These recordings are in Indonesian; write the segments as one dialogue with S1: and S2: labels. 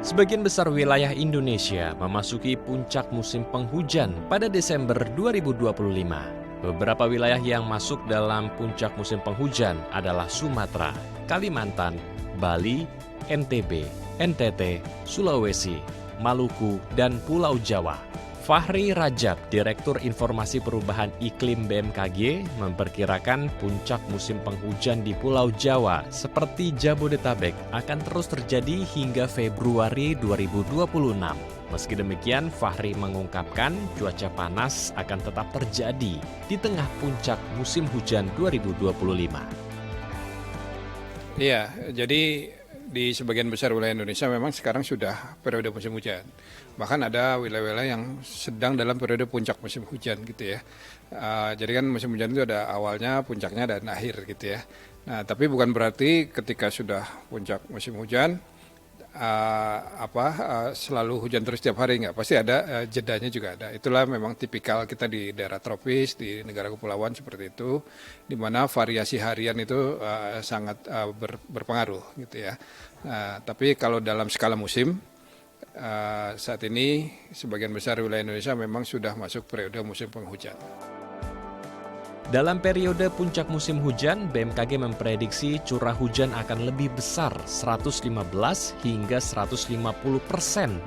S1: Sebagian besar wilayah Indonesia memasuki puncak musim penghujan pada Desember 2025. Beberapa wilayah yang masuk dalam puncak musim penghujan adalah Sumatera, Kalimantan, Bali, NTB, NTT, Sulawesi, Maluku, dan Pulau Jawa. Fahri Rajab, Direktur Informasi Perubahan Iklim BMKG, memperkirakan puncak musim penghujan di Pulau Jawa seperti Jabodetabek akan terus terjadi hingga Februari 2026. Meski demikian, Fahri mengungkapkan cuaca panas akan tetap terjadi di tengah puncak musim hujan 2025.
S2: Iya, jadi di sebagian besar wilayah Indonesia memang sekarang sudah periode musim hujan. Bahkan ada wilayah-wilayah yang sedang dalam periode puncak musim hujan gitu ya. Jadi kan musim hujan itu ada awalnya, puncaknya, dan akhir gitu ya. Nah, tapi bukan berarti ketika sudah puncak musim hujan, selalu hujan terus setiap hari, nggak. Pasti ada jedanya juga ada. Itulah memang tipikal kita di daerah tropis, di negara kepulauan seperti itu, di mana variasi harian itu sangat berpengaruh gitu ya. Tapi kalau dalam skala musim, saat ini sebagian besar wilayah Indonesia memang sudah masuk periode musim penghujan.
S1: Dalam periode puncak musim hujan, BMKG memprediksi curah hujan akan lebih besar 115 hingga 150%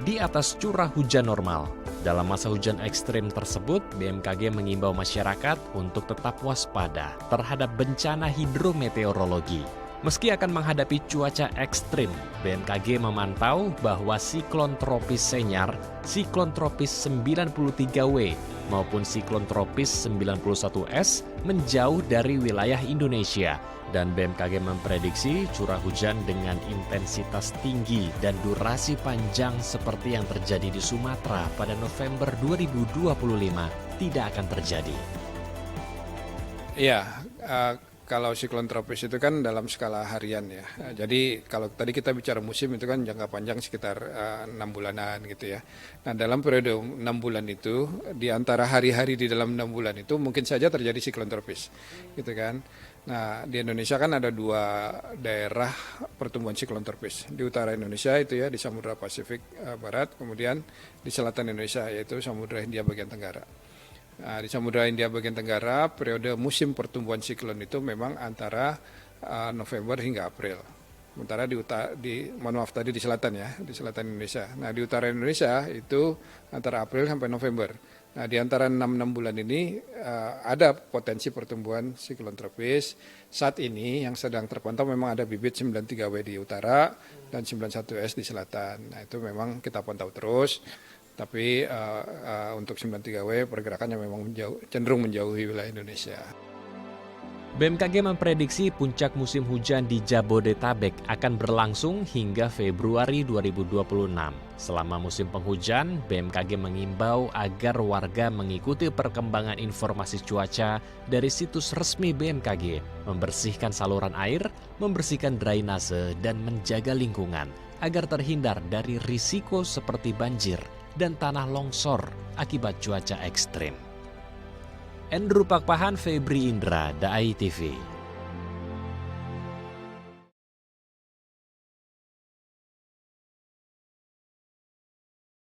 S1: di atas curah hujan normal. Dalam masa hujan ekstrim tersebut, BMKG mengimbau masyarakat untuk tetap waspada terhadap bencana hidrometeorologi. Meski akan menghadapi cuaca ekstrim, BMKG memantau bahwa siklon tropis Senyar, siklon tropis 93W, maupun siklon tropis 91S menjauh dari wilayah Indonesia. Dan BMKG memprediksi curah hujan dengan intensitas tinggi dan durasi panjang seperti yang terjadi di Sumatera pada November 2025 tidak akan terjadi.
S2: Iya, kalau siklon tropis itu kan dalam skala harian ya. Jadi kalau tadi kita bicara musim itu kan jangka panjang sekitar 6 bulanan gitu ya. Nah, dalam periode 6 bulan itu, di antara hari-hari di dalam 6 bulan itu mungkin saja terjadi siklon tropis gitu kan. Nah, di Indonesia kan ada 2 daerah pertumbuhan siklon tropis. Di utara Indonesia itu ya, di Samudra Pasifik Barat, kemudian di selatan Indonesia yaitu Samudra Hindia bagian Tenggara. Nah, di Samudra Hindia bagian Tenggara, periode musim pertumbuhan siklon itu memang antara November hingga April. Sementara di selatan ya, di selatan Indonesia. Nah, di utara Indonesia itu antara April sampai November. Nah, di antara 6 bulan ini ada potensi pertumbuhan siklon tropis. Saat ini yang sedang terpantau memang ada bibit 93W di utara dan 91S di selatan. Nah, itu memang kita pantau terus. Tapi untuk 93W pergerakannya memang cenderung menjauhi wilayah Indonesia.
S1: BMKG memprediksi puncak musim hujan di Jabodetabek akan berlangsung hingga Februari 2026. Selama musim penghujan, BMKG mengimbau agar warga mengikuti perkembangan informasi cuaca dari situs resmi BMKG, membersihkan saluran air, membersihkan drainase, dan menjaga lingkungan agar terhindar dari risiko seperti banjir dan tanah longsor akibat cuaca ekstrim. Endru Pakpahan, Febri Indra, Dai TV.